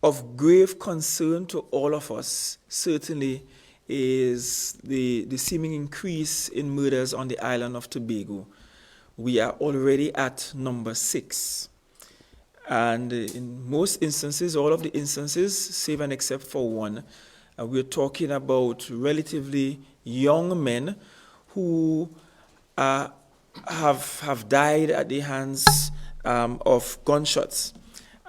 Of grave concern to all of us, certainly, is the seeming increase in murders on the island of Tobago. We are already at number 6. And in most instances, all of the instances, save and except for one, we're talking about relatively young men who have died at the hands of gunshots.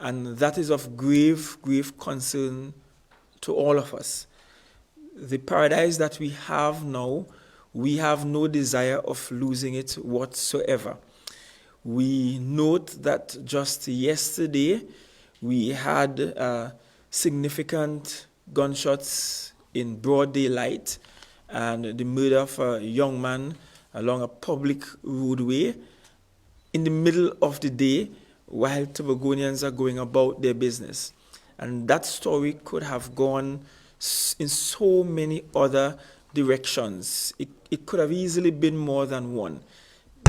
And that is of grave, grave concern to all of us. The paradise that we have now, we have no desire of losing it whatsoever. We note that just yesterday we had significant gunshots in broad daylight and the murder of a young man along a public roadway in the middle of the day while Tobagonians are going about their business. And that story could have gone in so many other directions. It could have easily been more than one,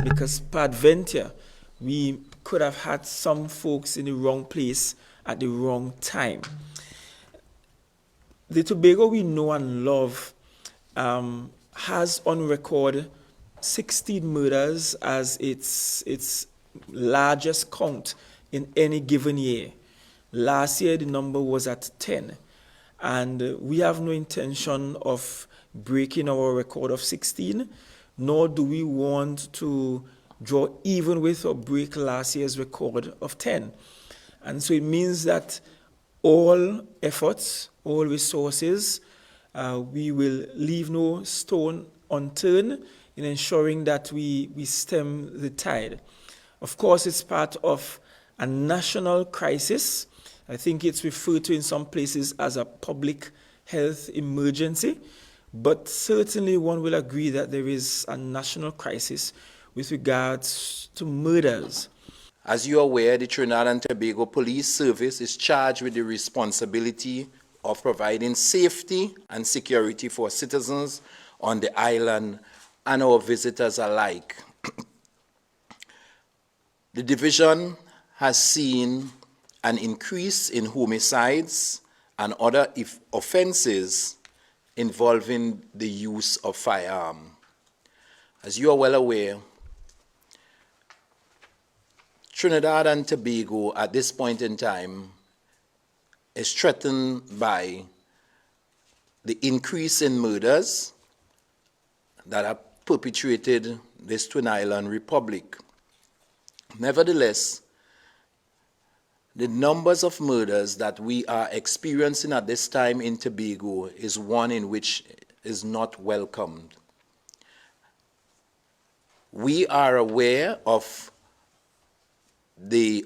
because peradventure, we could have had some folks in the wrong place at the wrong time. The Tobago we know and love has on record 16 murders as its largest count in any given year. Last year, the number was at 10. And we have no intention of breaking our record of 16, nor do we want to draw even with or break last year's record of 10. And so it means that all efforts, all resources, we will leave no stone unturned in ensuring that we stem the tide. Of course, it's part of a national crisis. I think it's referred to in some places as a public health emergency, but certainly one will agree that there is a national crisis with regards to murders. As you are aware, the Trinidad and Tobago Police Service is charged with the responsibility of providing safety and security for citizens on the island and our visitors alike. The division has seen an increase in homicides and other offenses involving the use of firearm. As you are well aware, Trinidad and Tobago at this point in time is threatened by the increase in murders that are perpetrated this Twin Island Republic. Nevertheless, the numbers of murders that we are experiencing at this time in Tobago is one in which is not welcomed. We are aware of the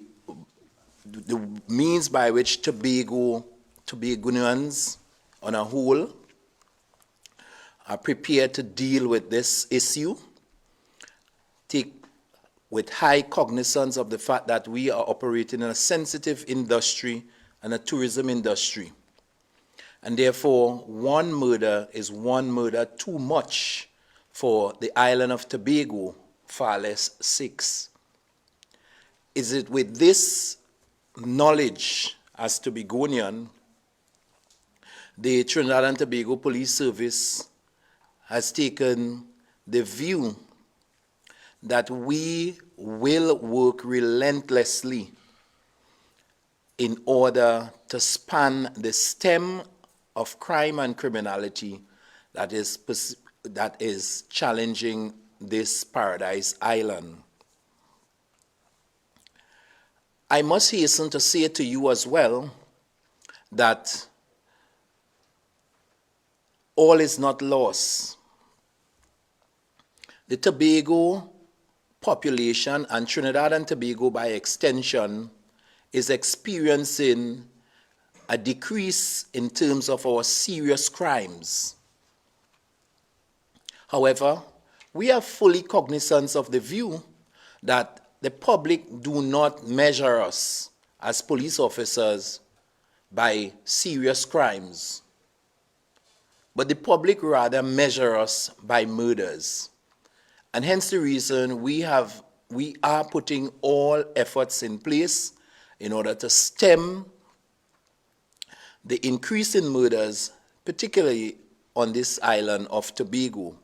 means by which Tobagonians on a whole are prepared to deal with this issue, take with high cognizance of the fact that we are operating in a sensitive industry and a tourism industry. And therefore, one murder is one murder too much for the island of Tobago, far less 6. Is it with this knowledge as Tobagonian, the Trinidad and Tobago Police Service has taken the view that we will work relentlessly in order to span the stem of crime and criminality that is challenging this paradise island. I must hasten to say to you as well that all is not lost. The Tobago population, and Trinidad and Tobago by extension, is experiencing a decrease in terms of our serious crimes. However, we are fully cognizant of the view that the public do not measure us as police officers by serious crimes, but the public rather measure us by murders. And hence the reason we are putting all efforts in place in order to stem the increase in murders, particularly on this island of Tobago,